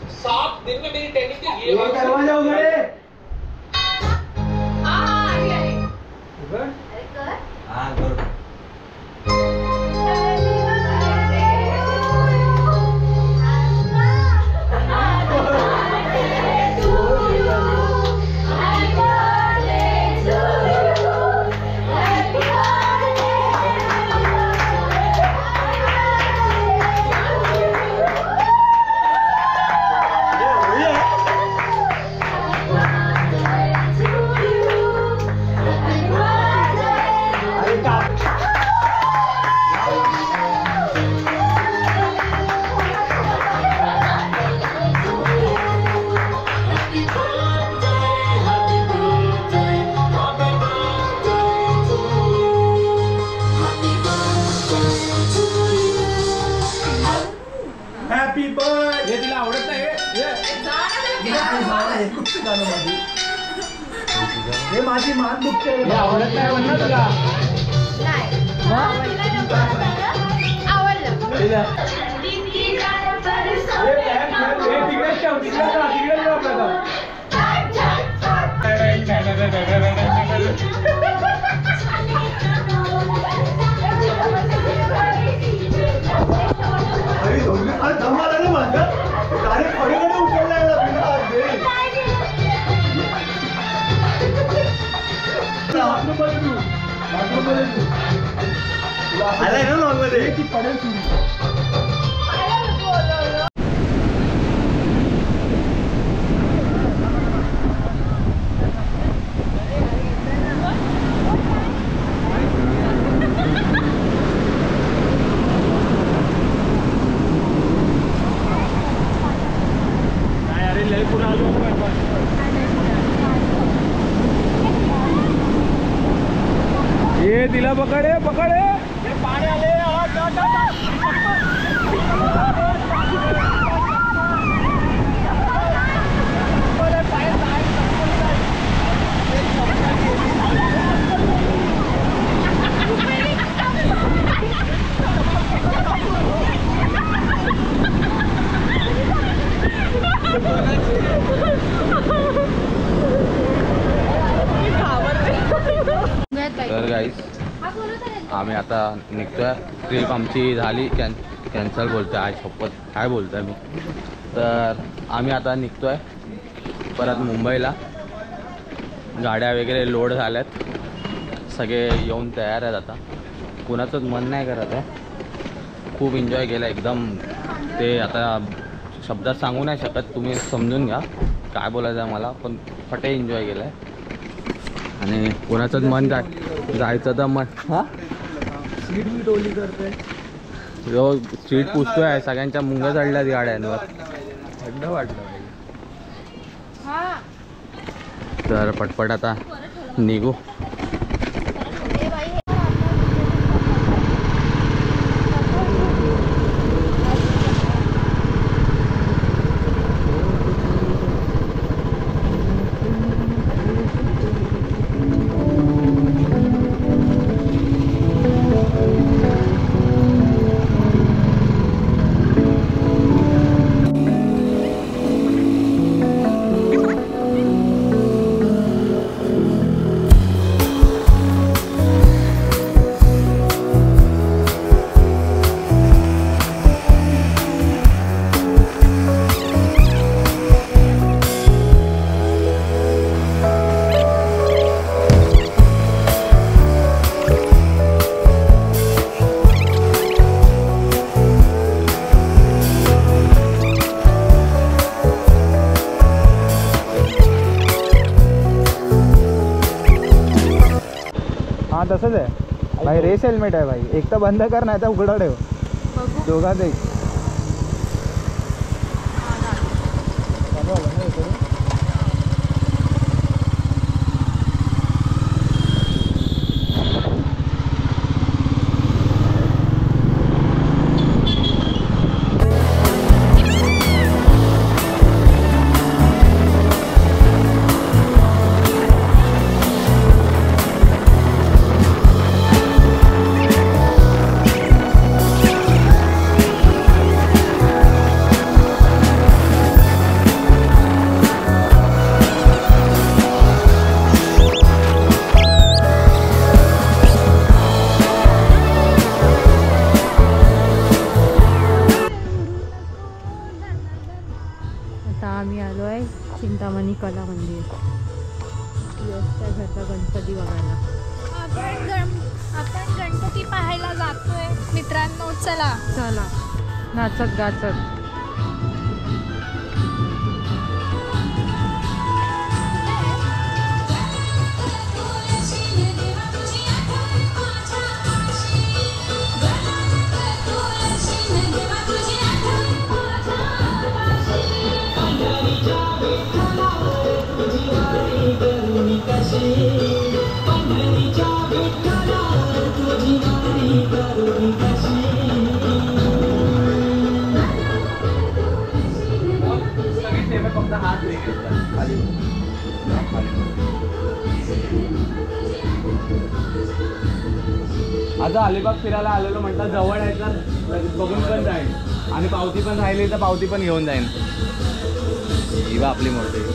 7 दिन में मेरी ट्रेनिंग तो ये दरवाजा उघडे। हाँ कर। Happy birthday. हे तिला आवडत नाही हे माझी मान दुखते। आवडत नाही म्हणलं तुला। ये तिला पकडे पकडे पाणी आले। तर गाईस आम्ही आता निघतोय। ट्रिप आमची झाली कॅन्सल बोलतोय आज शपथ काय बोलतोय मी। तर आम्ही आता निघतोय परत मुंबईला। गाड्या वगैरे लोड झाल्यात, सगळे येऊन तयार आहेत आता। कुणाचंच मन नाही करत आहे। खूप एन्जॉय केला एकदम। ते आता शब्दात सांगू नाही शकत, तुम्ही समजून घ्या काय बोलायचं आहे मला, पण फटे एन्जॉय केलं आहे। आणि कोणाचंच मन जायचं तर मन हां सीट मी टोली करतोय। जो सीट पुसतोय सगळ्यांच्या मुंग्या चढल्यात गाड्यांवर। थंड वाटलं तर पटपट आता निघू। हाँ तसंच आहे भाई। रेस हेल्मेट आहे भाई। एक तर बंद कर नाही तर उघडं ठेव दोघांचं एक। आता आम्ही आलो आहे चिंतामणी कला मंदिर. यशच्या घरचा गणपती बघायला. आपण गणपती पाहायला जातोय मित्रांनो. चला चला नाचत गाचत. फक्त हात नाही खाली आता अलिबाग फिरायला आलेलो म्हटलं जवळ आहे तर बघून पण जाईल आणि पावती पण राहिली तर पावती पण घेऊन जाईन. ही बा आपली मूर्ती.